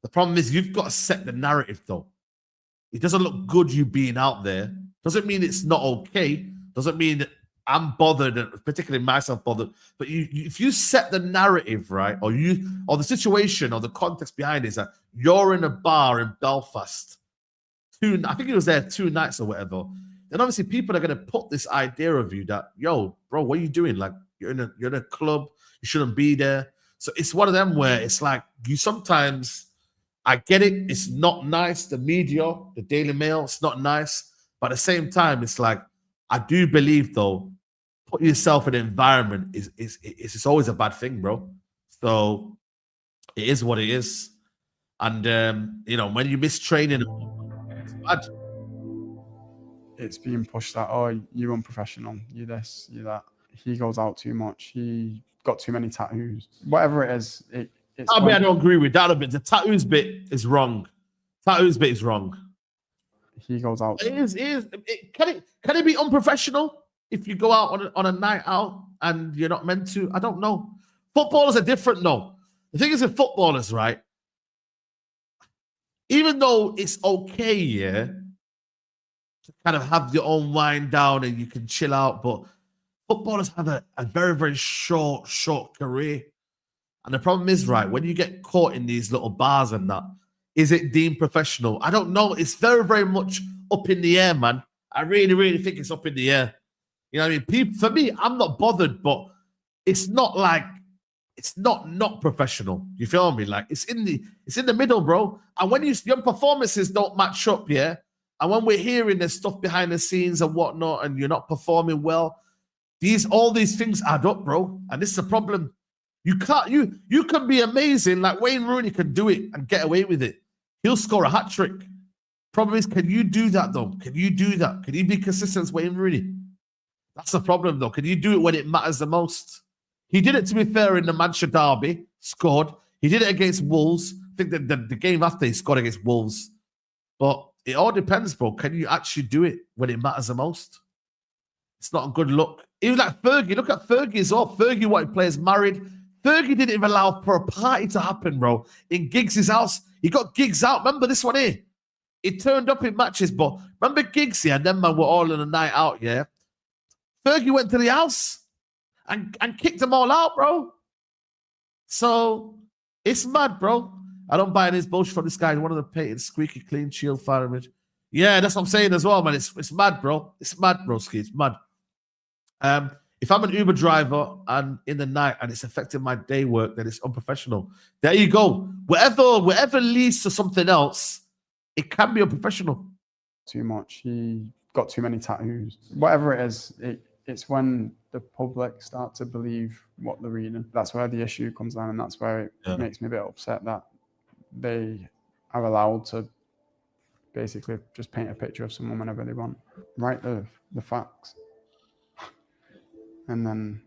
The problem is you've got to set the narrative, though. It doesn't look good you being out there. Doesn't mean it's not okay. Doesn't mean that I'm bothered, and particularly myself bothered. But if you set the narrative, right, or the situation or the context behind it is that you're in a bar in Belfast, I think it was there 2 nights or whatever, then obviously people are going to put this idea of you that, yo, bro, what are you doing? Like, you're in a club, you shouldn't be there. So it's one of them where it's like you sometimes, I get it, it's not nice, the media, the Daily Mail, it's not nice. But at the same time, it's like, I do believe, though, putting yourself in an environment is always a bad thing, bro. So it is what it is. And, when you miss training, it's bad. It's being pushed that, oh, you're unprofessional, you this, you that. He goes out too much. He got too many tattoos. Whatever it is, I don't agree with that a bit. The tattoos bit is wrong. Tattoos bit is wrong. He goes out. Can it be unprofessional if you go out on a night out and you're not meant to? I don't know. Footballers are different, though. The thing is with footballers, right? Even though it's okay, yeah, to kind of have your own wind down and you can chill out, but footballers have a very, very short career. And the problem is, right, when you get caught in these little bars and that, is it deemed professional? I don't know. It's very, very much up in the air, man. I really, really think it's up in the air. You know what I mean? For me, I'm not bothered, but it's not like, it's not professional. You feel me? Like, it's in the middle, bro. And when your performances don't match up, yeah, and when we're hearing there's stuff behind the scenes and whatnot, and you're not performing well, all these things add up, bro. And this is a problem. You can be amazing, like Wayne Rooney can do it and get away with it. He'll score a hat trick. Problem is, can you do that though? Can you do that? Can you be consistent as Wayne Rooney? That's the problem though. Can you do it when it matters the most? He did it, to be fair, in the Manchester derby, scored. He did it against Wolves. I think that the game after he scored against Wolves. But it all depends, bro. Can you actually do it when it matters the most? It's not a good look. Even like Fergie, look at Fergie as well. Fergie wanted players married. Fergie didn't even allow for a party to happen, bro. In Giggs' house, he got Giggs out. Remember this one here? He turned up in matches, but remember Giggs here? And them man were all on a night out, yeah? Fergie went to the house and kicked them all out, bro. So it's mad, bro. I don't buy any bullshit from this guy. One of the painted, squeaky clean shield fireman. Yeah, that's what I'm saying as well, man. It's mad, bro. It's mad, broski. It's mad. If I'm an Uber driver and in the night and it's affecting my day work, then it's unprofessional. There you go. Whatever leads to something else, it can be unprofessional. Too much. He got too many tattoos. Whatever it is, it's when the public start to believe what they're reading. That's where the issue comes down, and that's where it makes me a bit upset that they are allowed to basically just paint a picture of someone whenever they want. Write the facts. And then...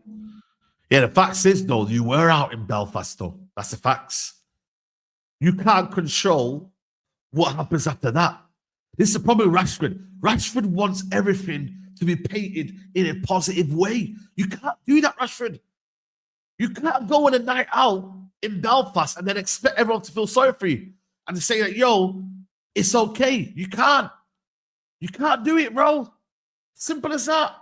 Yeah, the facts is, though, you were out in Belfast, though. That's the facts. You can't control what happens after that. This is the problem with Rashford. Rashford wants everything to be painted in a positive way. You can't do that, Rashford. You can't go on a night out in Belfast and then expect everyone to feel sorry for you and to say that, yo, it's okay. You can't. You can't do it, bro. Simple as that.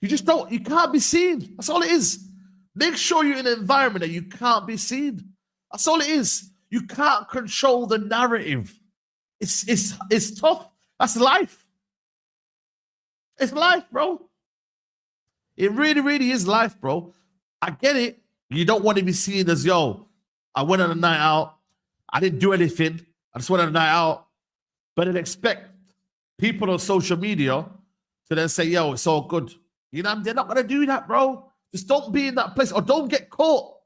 You can't be seen. That's all it is. Make sure you're in an environment that you can't be seen. That's all it is. You can't control the narrative. It's tough. That's life. It's life, bro. It really, really is life, bro. I get it. You don't want to be seen as, yo, I went on a night out. I didn't do anything. I just went on a night out. but then expect people on social media to then say, yo, it's all good. You know, they're not going to do that, bro. Just don't be in that place or don't get caught.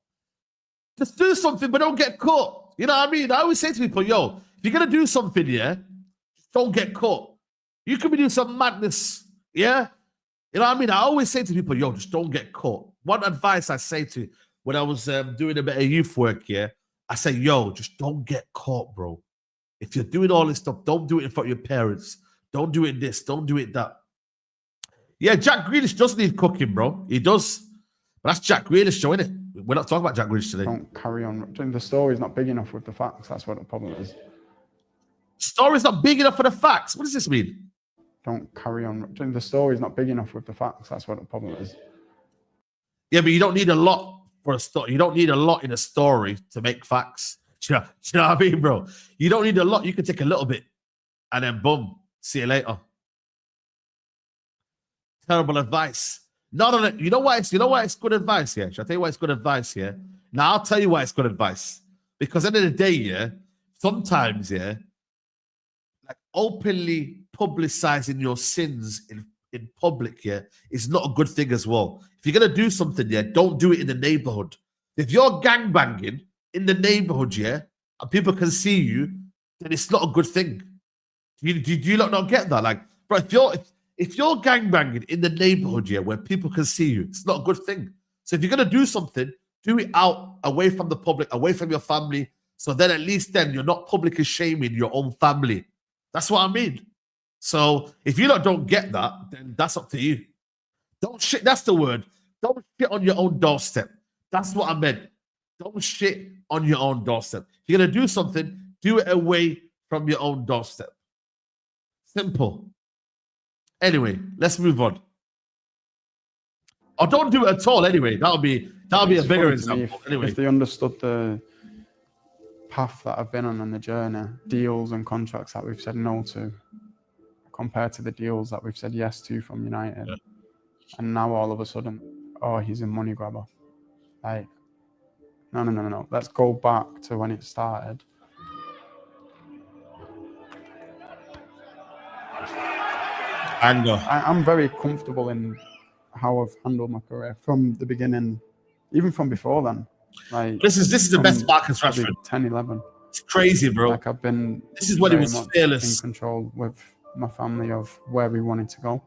Just do something, but don't get caught. You know what I mean? I always say to people, yo, if you're going to do something, yeah, just don't get caught. You could be doing some madness, yeah? You know what I mean? I always say to people, yo, just don't get caught. One advice I say to when I was doing a bit of youth work, yeah, I say, yo, just don't get caught, bro. If you're doing all this stuff, don't do it in front of your parents. Don't do it this. Don't do it that. Yeah, Jack Grealish does need cooking, bro. He does. But that's Jack Grealish showing it. We're not talking about Jack Grealish today. Don't carry on. The story's not big enough with the facts. That's what the problem is. Story's not big enough for the facts. What does this mean? Don't carry on. The story's not big enough with the facts. That's what the problem is. Yeah, but you don't need a lot for a story. You don't need a lot in a story to make facts. Do you know what I mean, bro? You don't need a lot. You can take a little bit and then boom, see you later. Terrible advice. No. You know why it's good advice, yeah? Shall I tell you why it's good advice, yeah? Now I'll tell you why it's good advice. Because at the end of the day, yeah, sometimes, yeah, like openly publicizing your sins in public, yeah, is not a good thing as well. If you're gonna do something, yeah, don't do it in the neighborhood. If you're gangbanging in the neighborhood, yeah, and people can see you, then it's not a good thing. Do you not get that? Like, bro, if you're gangbanging in the neighborhood, yeah, where people can see you, it's not a good thing. So if you're gonna do something, do it out away from the public, away from your family. So then at least then you're not publicly shaming your own family. That's what I mean. So if you don't get that, then that's up to you. Don't shit. That's the word. Don't shit on your own doorstep. That's what I meant. Don't shit on your own doorstep. If you're gonna do something, do it away from your own doorstep. Simple. Anyway, let's move on. Or don't do it at all. Anyway, that'll be a bigger example. If they understood the path that I've been on the journey, deals and contracts that we've said no to, compared to the deals that we've said yes to from United, and now all of a sudden, oh, he's a money grabber. Like, no. Let's go back to when it started. Anger. I'm very comfortable in how I've handled my career from the beginning, even from before then. Like, this is the best Marcus Rashford. 10, 11. It's crazy, bro. Like, I've been. This is when he was fearless. In control with my family of where we wanted to go.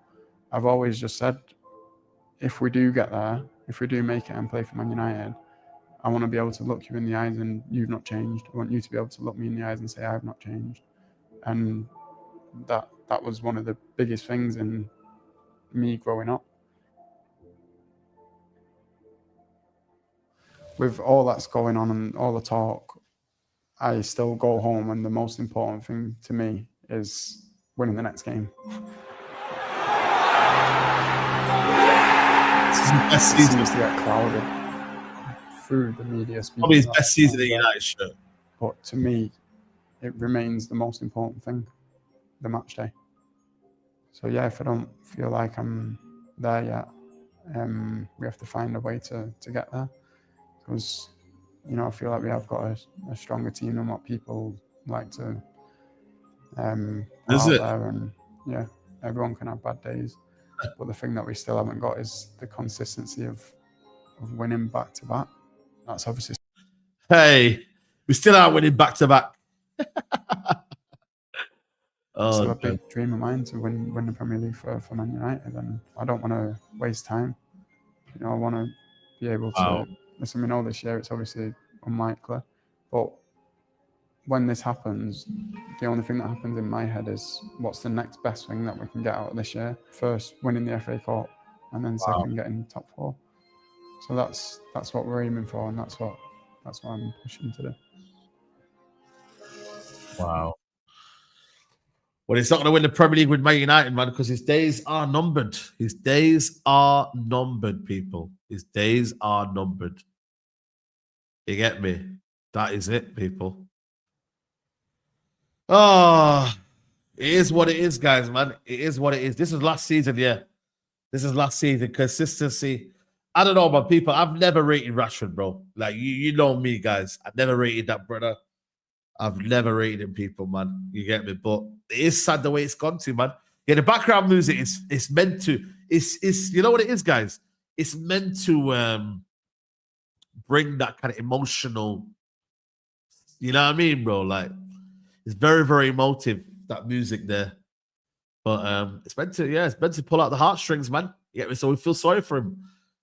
I've always just said, if we do get there, if we do make it and play for Man United, I want to be able to look you in the eyes and you've not changed. I want you to be able to look me in the eyes and say I've not changed. And that was one of the biggest things in me growing up. With all that's going on and all the talk, I still go home and the most important thing to me is winning the next game. This is his best season. It seems to get clouded through the media. Probably his best season in United shirt. But to me, it remains the most important thing, the match day. So yeah, if I don't feel like I'm there yet, we have to find a way to get there. Because, you know, I feel like we have got a stronger team than what people like to Is it? there. And yeah, everyone can have bad days. But the thing that we still haven't got is the consistency of winning back to back. That's obviously. Hey, we still are winning back to back. It's a big dream of mine to win the Premier League for Man United, and I don't want to waste time. You know, I want to be able to. Listen, we know this year it's obviously unlikely, but when this happens, the only thing that happens in my head is what's the next best thing that we can get out of this year? First, winning the FA Cup, and then second, getting top 4. So that's what we're aiming for, and that's what I'm pushing to do. Wow. Well, he's not going to win the Premier League with Man United, man, because his days are numbered. His days are numbered, people. His days are numbered. You get me? That is it, people. Oh, it is what it is, guys, man. It is what it is. This is last season, yeah. This is last season. Consistency. I don't know about people. I've never rated Rashford, bro. Like, you know me, guys. I've never rated that brother. I've never rated him, people, man. You get me? But it is sad the way it's gone to, man. Yeah, the background music is meant to, it's you know what it is, guys? It's meant to bring that kind of emotional, you know what I mean, bro? Like, it's very, very emotive, that music there. But it's meant to pull out the heartstrings, man. You get me? So we feel sorry for him.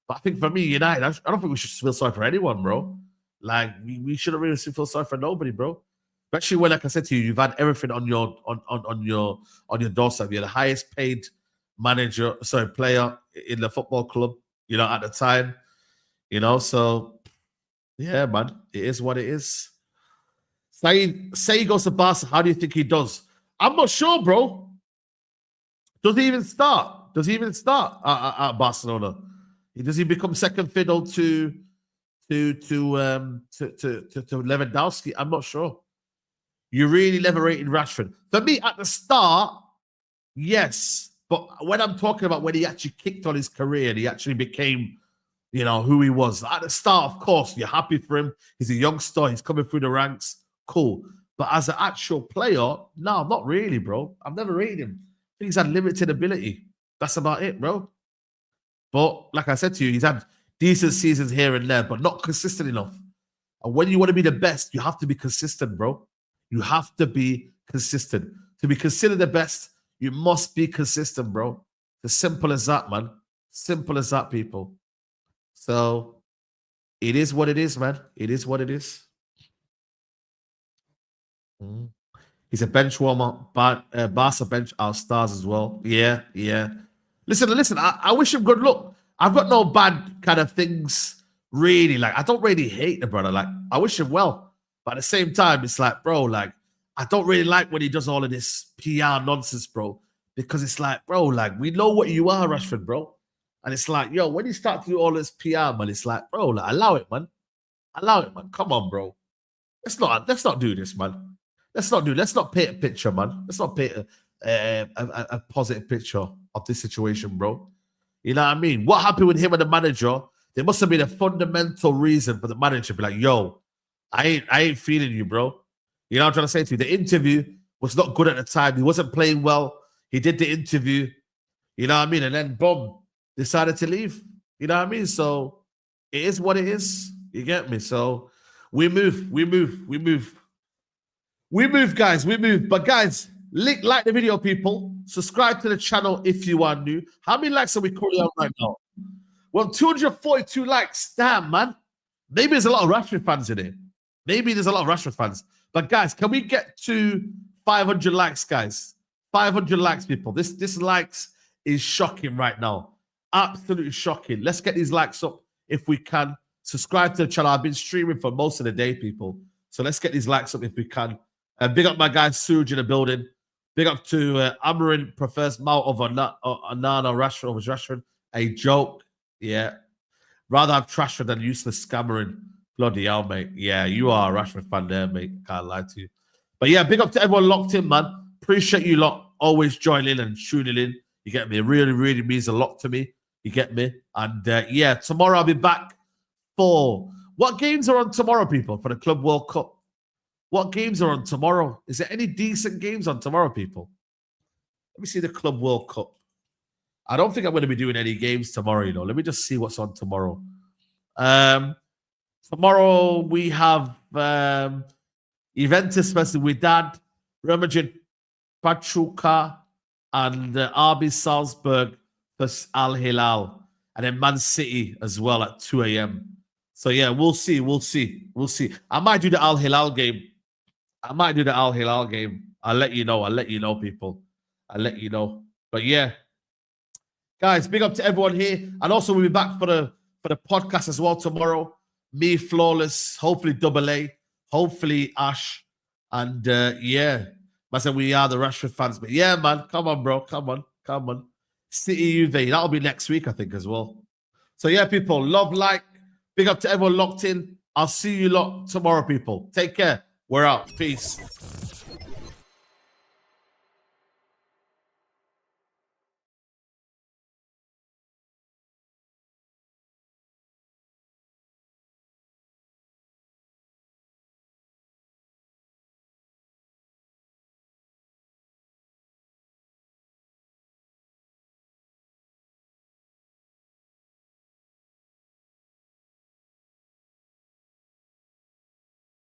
But I think for me, United, I don't think we should feel sorry for anyone, bro. Like, we shouldn't really feel sorry for nobody, bro. Especially when, like I said to you, you've had everything on your doorstep. You're the highest paid player in the football club, you know, at the time. You know, so yeah, man, it is what it is. Say he goes to Barca, how do you think he does? I'm not sure, bro. Does he even start? At Barcelona? Does he become second fiddle to Lewandowski? I'm not sure. You really never rated Rashford. For me, at the start, yes. But when I'm talking about when he actually kicked on his career and he actually became, you know, who he was. At the start, of course, you're happy for him. He's a youngster. He's coming through the ranks. Cool. But as an actual player, no, not really, bro. I've never rated him. I think he's had limited ability. That's about it, bro. But like I said to you, he's had decent seasons here and there, but not consistent enough. And when you want to be the best, you have to be consistent, bro. You have to be consistent. To be considered the best, you must be consistent, bro. It's as simple as that, man. Simple as that, people. So it is what it is, man. It is what it is. He's a bench warmer, but Barca bench our stars as well. Yeah. Listen. I wish him good luck. I've got no bad kind of things, really. Like, I don't really hate the brother. Like, I wish him well. But at the same time, it's like, bro, like, I don't really like when he does all of this PR nonsense, bro. Because it's like, bro, like, we know what you are, Rashford, bro. And it's like, yo, when you start to do all this PR, man, it's like, bro, like, allow it, man. Come on, bro. Let's not do this, man. Let's not paint a picture, man. Let's not paint a positive picture of this situation, bro. You know what I mean? What happened with him and the manager? There must have been a fundamental reason for the manager to be like, yo, I ain't feeling you, bro. You know what I'm trying to say to you? The interview was not good at the time. He wasn't playing well. He did the interview. You know what I mean? And then, boom, decided to leave. You know what I mean? So it is what it is. You get me? So we move, guys. We move. But guys, like the video, people. Subscribe to the channel if you are new. How many likes are we currently on right now? Well, 242 likes. Damn, man. Maybe there's a lot of Rashford fans in it. But guys, can we get to 500 likes, guys? 500 likes, people. This likes is shocking right now. Absolutely shocking. Let's get these likes up if we can. Subscribe to the channel. I've been streaming for most of the day, people. So let's get these likes up if we can. Big up my guy Suj in the building. Big up to Amarin prefers Mount over Anana Rashford over Rashford. A joke. Yeah. Rather have Rashford than useless Scamarin. Bloody hell, mate. Yeah, you are a Rashford fan there, mate. Can't lie to you. But yeah, big up to everyone locked in, man. Appreciate you lot always joining in and tuning in. You get me? It really, really means a lot to me. You get me? And yeah, tomorrow I'll be back for... What games are on tomorrow, people, for the Club World Cup? What games are on tomorrow? Is there any decent games on tomorrow, people? Let me see the Club World Cup. I don't think I'm going to be doing any games tomorrow, you know. Let me just see what's on tomorrow. Tomorrow we have Juventus versus Wydad, Real Madrid, Pachuca, and RB Salzburg versus Al Hilal, and then Man City as well at 2 a.m. So yeah, we'll see. I might do the Al Hilal game. I'll let you know, people. I'll let you know. But yeah, guys, big up to everyone here, and also we'll be back for the podcast as well tomorrow. Me, Flawless, hopefully Double A, hopefully Ash, and yeah, I said we are the Rashford fans. But yeah, man, come on, bro, come on. City UV, that'll be next week, I think, as well. So yeah, people, love, like, big up to everyone locked in. I'll see you lot tomorrow, people. Take care. We're out. Peace.